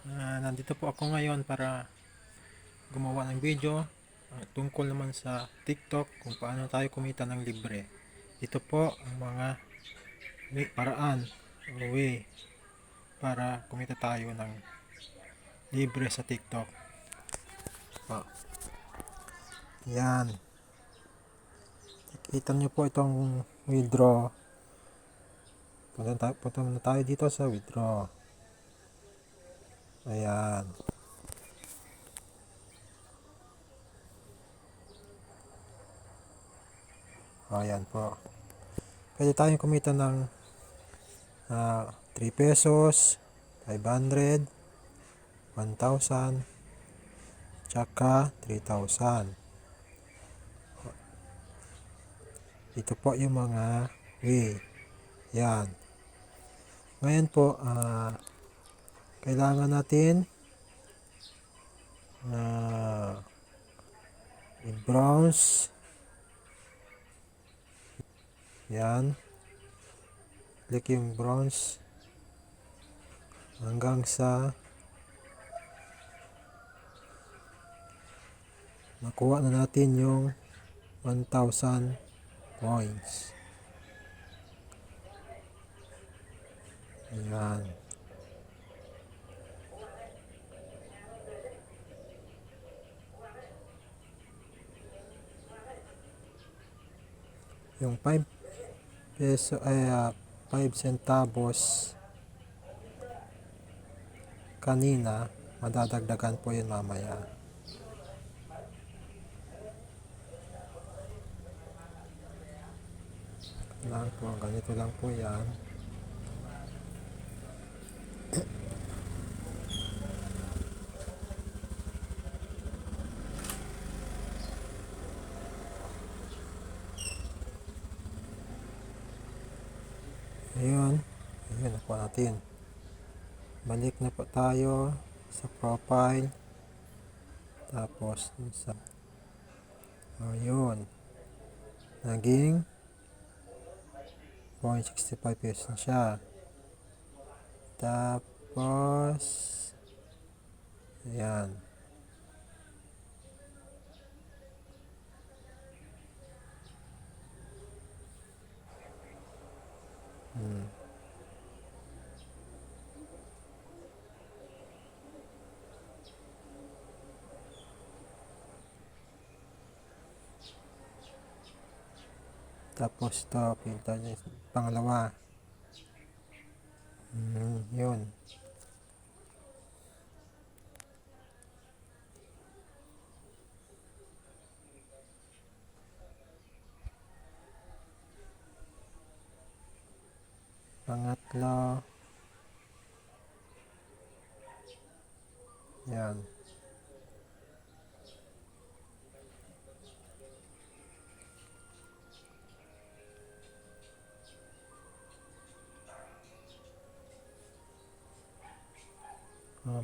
Nandito po ako ngayon para gumawa ng video tungkol naman sa TikTok kung paano tayo kumita ng libre. Ito po ang mga paraan o way para kumita tayo ng libre sa TikTok. Po. Yan. Kita nyo po itong withdraw. Punta na tayo dito sa withdraw. Ayan. Ayan po. Pwede tayong kumita ng 3 pesos, 500, 1,000, tsaka 3,000. Ito po yung mga way. Yan. Ngayon po, kailangan natin i-browse. Yan. Click yung browse hanggang sa makuha na natin yung 1,000 points. Ayan. Yung 5 peso ay 5 centavos kanina, madadagdagan po yun mamaya. Lang po, ganito lang po yan. Ayun, ayun na po natin. Balik na po tayo sa profile. Tapos sa ayun, naging 0.65 pesos na siya. Tapos ayan. Tapos ito, pinta niya pangalawa. Yun. Pangatlo. Yan.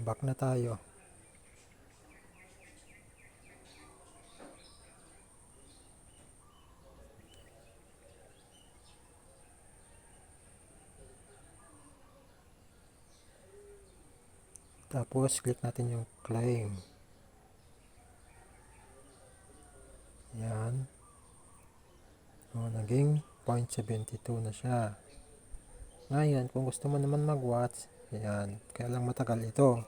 Back na tayo. Tapos click natin yung claim. Yan. Naging 0.72 na siya. Ngayon, kung gusto mo naman mag-watch, yan. Kaya lang matagal ito.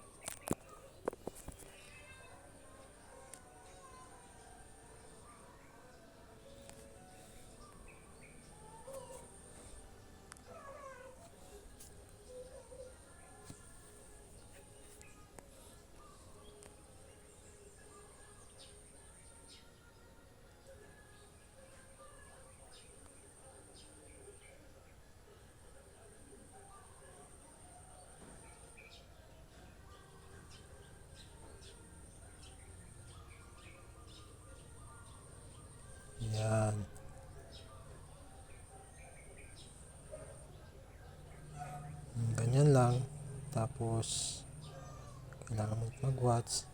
Yan. Ganyan lang. Tapos, kailangan mo mag-watch.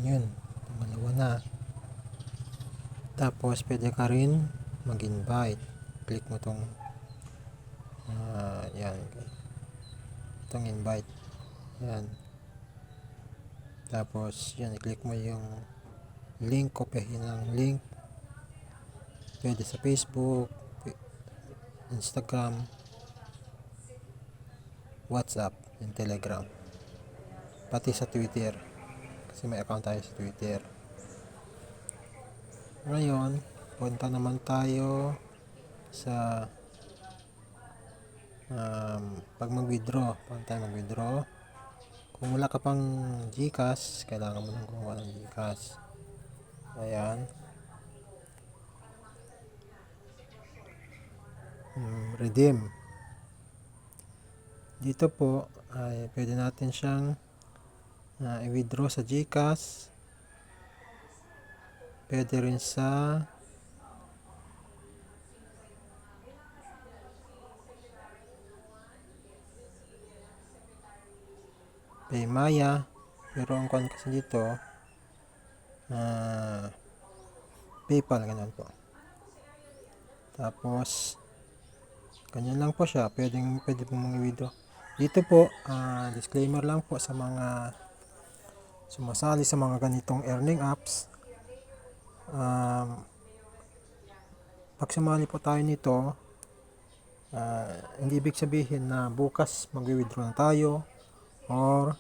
Yun, pangalawa na. Tapos pwede ka rin mag-invite. Click mo tong yan, itong invite. Yan. Tapos yan, i-click mo yung link, kopyahin ng link. Pwede sa Facebook, Instagram, WhatsApp, and Telegram. Pati sa Twitter. Kasi may account tayo sa Twitter. Ngayon, punta naman tayo sa pag mag-withdraw. Paano tayo mag-withdraw? Kung wala ka pang GCash, kailangan mo nang gumawa ng GCash. Ayan. Redeem. Dito po ay pwede natin siyang i-withdraw sa GCash. Pwede rin sa Paymaya. Pero ang kuwan kasi dito PayPal, ganun po. Tapos ganyan lang po siya. Pwede po mong i-withdraw. Dito po, disclaimer lang po sa mga sumasali sa mga ganitong earning apps. Pag sumali po tayo nito, hindi ibig sabihin na bukas mag-withdraw na tayo or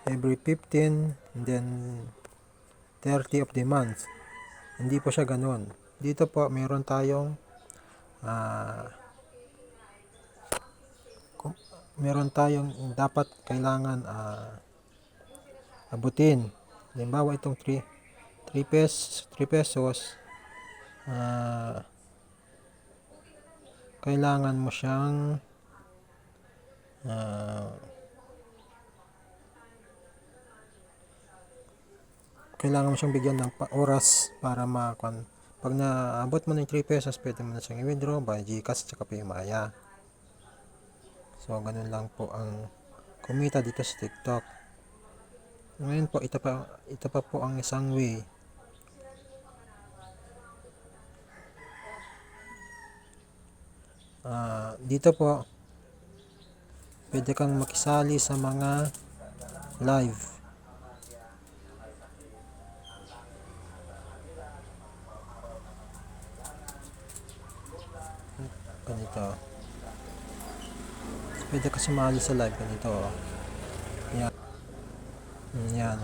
every 15 and then 30 of the month. Hindi po siya ganun. Dito po meron tayong dapat kailangan abutin. Halimbawa itong 3 pesos, kailangan mo siyang bigyan ng oras para pag naabot mo ng 3 pesos, pwede mo na siyang i-withdraw by GCash at Paymaya. So ganun lang po ang kumita dito sa TikTok. Ngayon po, ito pa po ang isang way. Dito po pwede kang makisali sa mga live. Ganito. Pwede ka sumali sa live ganito. Yan. Yan.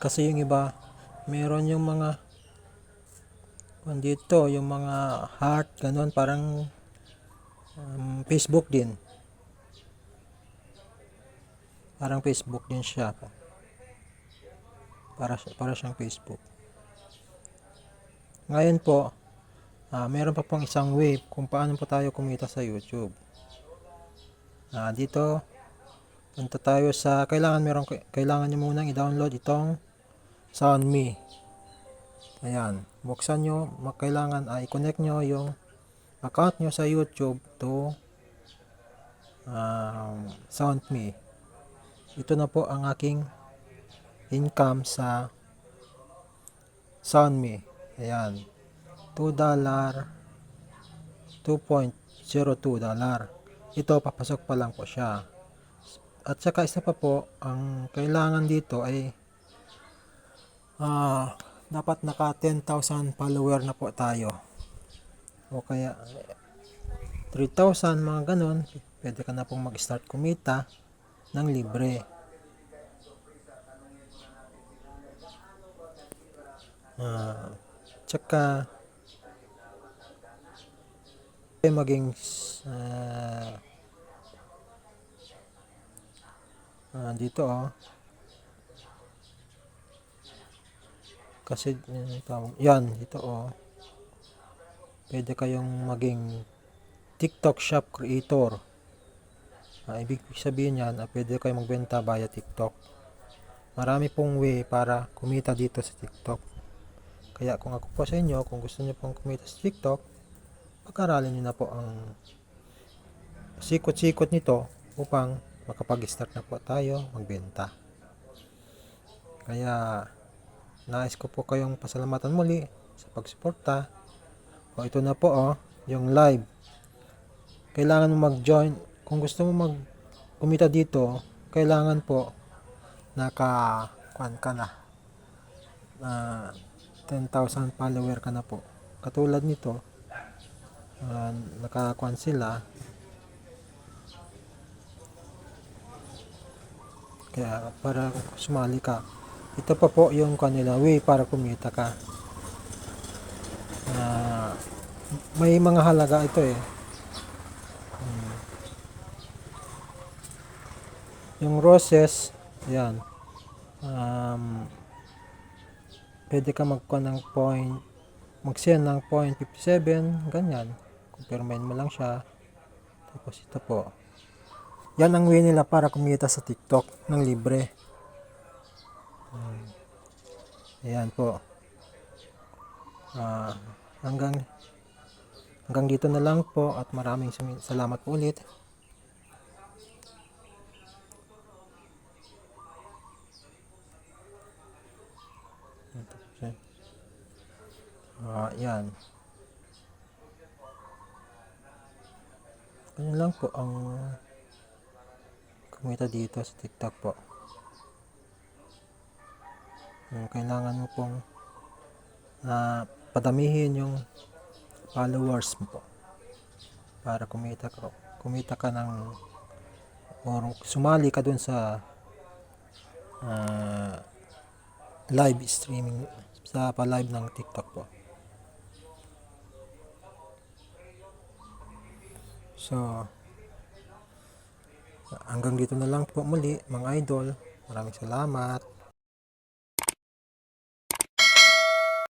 Kasi yung iba, meron yung mga dito, yung mga heart, ganun, parang Facebook din. Parang Facebook din siya. Para siyang Facebook. Ngayon po, meron pa pong isang way kung paano po tayo kumita sa YouTube. Dito, punta tayo sa, kailangan nyo munang i-download itong SoundMe. Ayan, buksan nyo, kailangan i-connect nyo yung account nyo sa YouTube to SoundMe. Ito na po ang aking income sa SoundMe. Ayan, $2, $2.02. Ito, papasok pa lang po siya. At saka isa pa po, ang kailangan dito ay dapat naka 10,000 follower na po tayo. O kaya 3,000, mga ganun. Pwede ka na pong mag-start kumita ng libre. Tsaka maging dito kasi yan dito pwede kayong maging TikTok shop creator. Ibig sabihin yan, pwede kayong magbenta via TikTok. Marami pong way para kumita dito sa TikTok. Kaya kung ako po sa inyo, kung gusto niyo pong kumita sa TikTok, pag-aralin niyo na po ang sikot-sikot nito upang makapag-start na po tayo magbenta. Kaya nais ko po kayong pasalamatan muli sa pagsuporta. O ito na po yung live. Kailangan mo mag-join. Kung gusto mo kumita dito, kailangan po naka-kuan ka na. 10,000 follower ka na po. Katulad nito, nakakuan sila. Kaya para sumali ka. Ito pa po yung kanila way para kumita ka. May mga halaga ito eh. Yung roses, yan. Pwede ka mag-send ng 0.57, ganyan. Confirmin mo lang siya. Tapos ito po. Yan ang way nila para kumita sa TikTok ng libre. Ayan po. Hanggang dito na lang po at maraming salamat po ulit. Yan. Ganyan lang po ang kumita dito sa TikTok po. Kailangan mo pong padamihin yung followers mo po para kumita ka ng or sumali ka dun sa live streaming sa pa-live ng TikTok po. So hanggang dito na lang po muli mga idol. Maraming salamat.